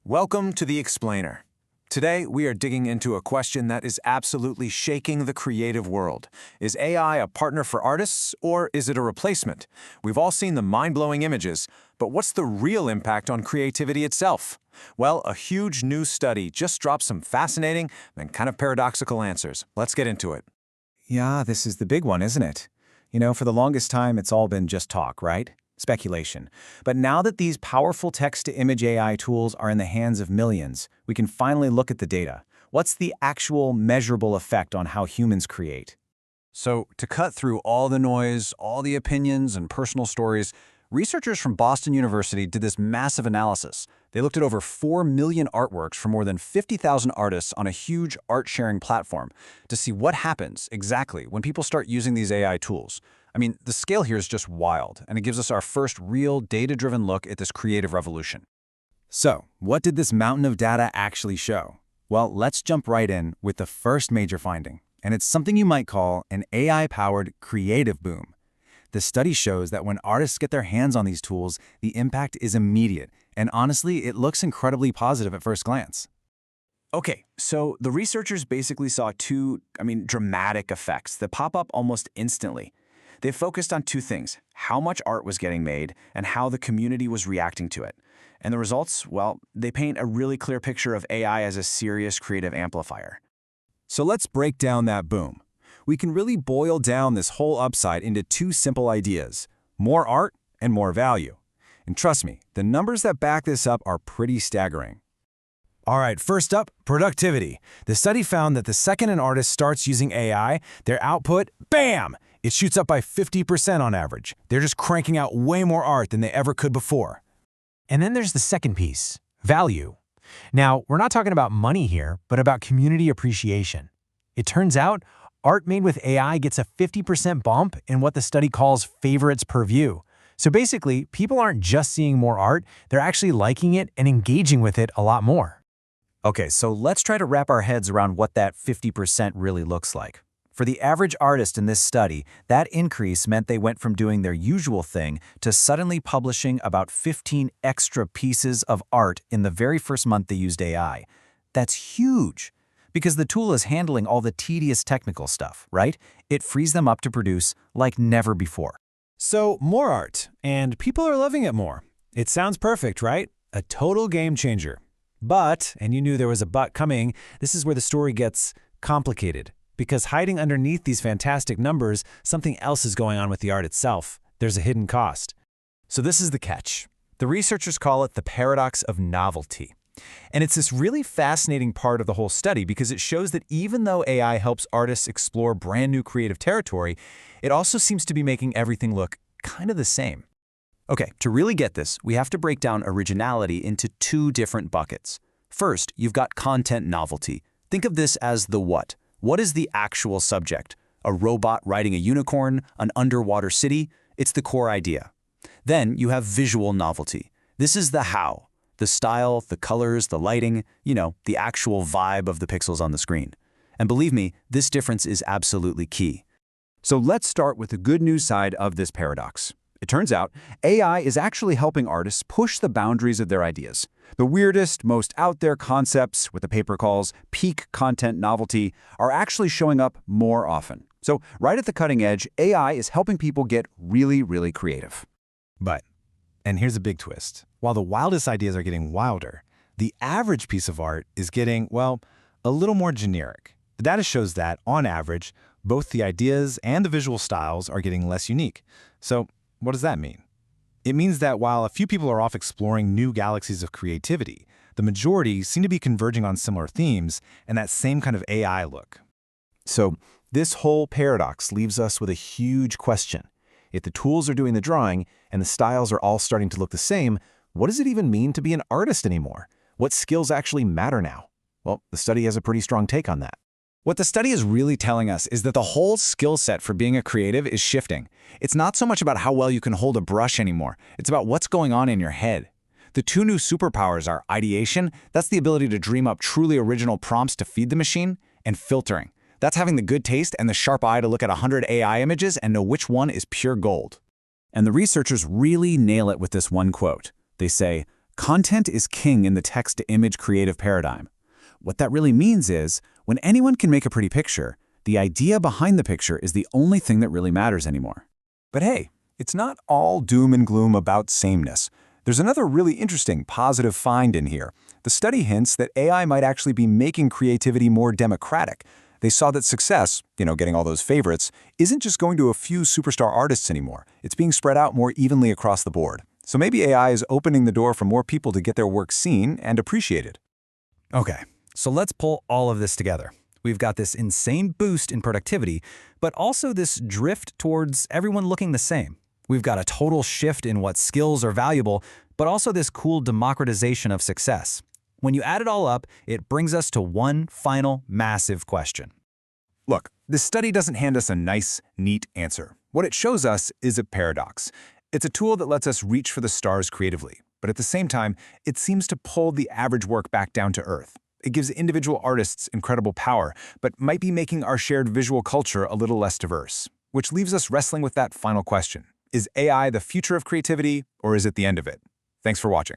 Welcome to The Explainer. Today, we are digging into a question that is absolutely shaking the creative world. Is AI a partner for artists, or is it a replacement? We've all seen the mind-blowing images, but what's the real impact on creativity itself? Well, a huge new study just dropped some fascinating and kind of paradoxical answers. Let's get into it. Yeah, this is the big one, isn't it? For the longest time, it's all been just talk, right? Speculation. But now that these powerful text-to-image AI tools are in the hands of millions, we can finally look at the data. What's the actual measurable effect on how humans create? So, to cut through all the noise, all the opinions, and personal stories, researchers from Boston University did this massive analysis. They looked at over 4 million artworks from more than 50,000 artists on a huge art-sharing platform to see what happens exactly when people start using these AI tools. I mean, the scale here is just wild, and it gives us our first real data-driven look at this creative revolution. So, what did this mountain of data actually show? Well, let's jump right in with the first major finding, and it's something you might call an AI-powered creative boom. The study shows that when artists get their hands on these tools, the impact is immediate, and honestly, it looks incredibly positive at first glance. Okay, so the researchers basically saw two, dramatic effects that pop up almost instantly. They focused on two things: how much art was getting made and how the community was reacting to it. And the results, well, they paint a really clear picture of AI as a serious creative amplifier. So let's break down that boom. We can really boil down this whole upside into two simple ideas: more art and more value. And trust me, the numbers that back this up are pretty staggering. All right, first up, productivity. The study found that the second an artist starts using AI, their output, bam! It shoots up by 50% on average. They're just cranking out way more art than they ever could before. And then there's the second piece, value. Now, we're not talking about money here, but about community appreciation. It turns out, art made with AI gets a 50% bump in what the study calls favorites per view. So basically, people aren't just seeing more art, they're actually liking it and engaging with it a lot more. Okay, so let's try to wrap our heads around what that 50% really looks like. For the average artist in this study, that increase meant they went from doing their usual thing to suddenly publishing about 15 extra pieces of art in the very first month they used AI. That's huge, because the tool is handling all the tedious technical stuff, right? It frees them up to produce like never before. So, more art, and people are loving it more. It sounds perfect, right? A total game changer. But, and you knew there was a but coming, this is where the story gets complicated. Because hiding underneath these fantastic numbers, something else is going on with the art itself. There's a hidden cost. So this is the catch. The researchers call it the paradox of novelty. And it's this really fascinating part of the whole study because it shows that even though AI helps artists explore brand new creative territory, it also seems to be making everything look kind of the same. Okay, to really get this, we have to break down originality into two different buckets. First, you've got content novelty. Think of this as the what. What is the actual subject? A robot riding a unicorn? An underwater city? It's the core idea. Then you have visual novelty. This is the how. The style, the colors, the lighting, the actual vibe of the pixels on the screen. And believe me, this difference is absolutely key. So let's start with the good news side of this paradox. It turns out AI is actually helping artists push the boundaries of their ideas. The weirdest, most out-there concepts, what the paper calls peak content novelty, are actually showing up more often. So right at the cutting edge, AI is helping people get really, really creative. But, and here's a big twist, while the wildest ideas are getting wilder, the average piece of art is getting, well, a little more generic. The data shows that, on average, both the ideas and the visual styles are getting less unique. So, what does that mean? It means that while a few people are off exploring new galaxies of creativity, the majority seem to be converging on similar themes and that same kind of AI look. So this whole paradox leaves us with a huge question. If the tools are doing the drawing and the styles are all starting to look the same, what does it even mean to be an artist anymore? What skills actually matter now? Well, the study has a pretty strong take on that. What the study is really telling us is that the whole skill set for being a creative is shifting. It's not so much about how well you can hold a brush anymore. It's about what's going on in your head. The two new superpowers are ideation, that's the ability to dream up truly original prompts to feed the machine, and filtering. That's having the good taste and the sharp eye to look at 100 AI images and know which one is pure gold. And the researchers really nail it with this one quote. They say, Content is king in the text-to-image creative paradigm. What that really means is, when anyone can make a pretty picture, the idea behind the picture is the only thing that really matters anymore. But hey, it's not all doom and gloom about sameness. There's another really interesting positive find in here. The study hints that AI might actually be making creativity more democratic. They saw that success, getting all those favorites, isn't just going to a few superstar artists anymore. It's being spread out more evenly across the board. So maybe AI is opening the door for more people to get their work seen and appreciated. Okay, so let's pull all of this together. We've got this insane boost in productivity, but also this drift towards everyone looking the same. We've got a total shift in what skills are valuable, but also this cool democratization of success. When you add it all up, it brings us to one final massive question. Look, this study doesn't hand us a nice, neat answer. What it shows us is a paradox. It's a tool that lets us reach for the stars creatively, but at the same time, it seems to pull the average work back down to earth. It gives individual artists incredible power, but might be making our shared visual culture a little less diverse, which leaves us wrestling with that final question. Is AI the future of creativity, or is it the end of it? Thanks for watching.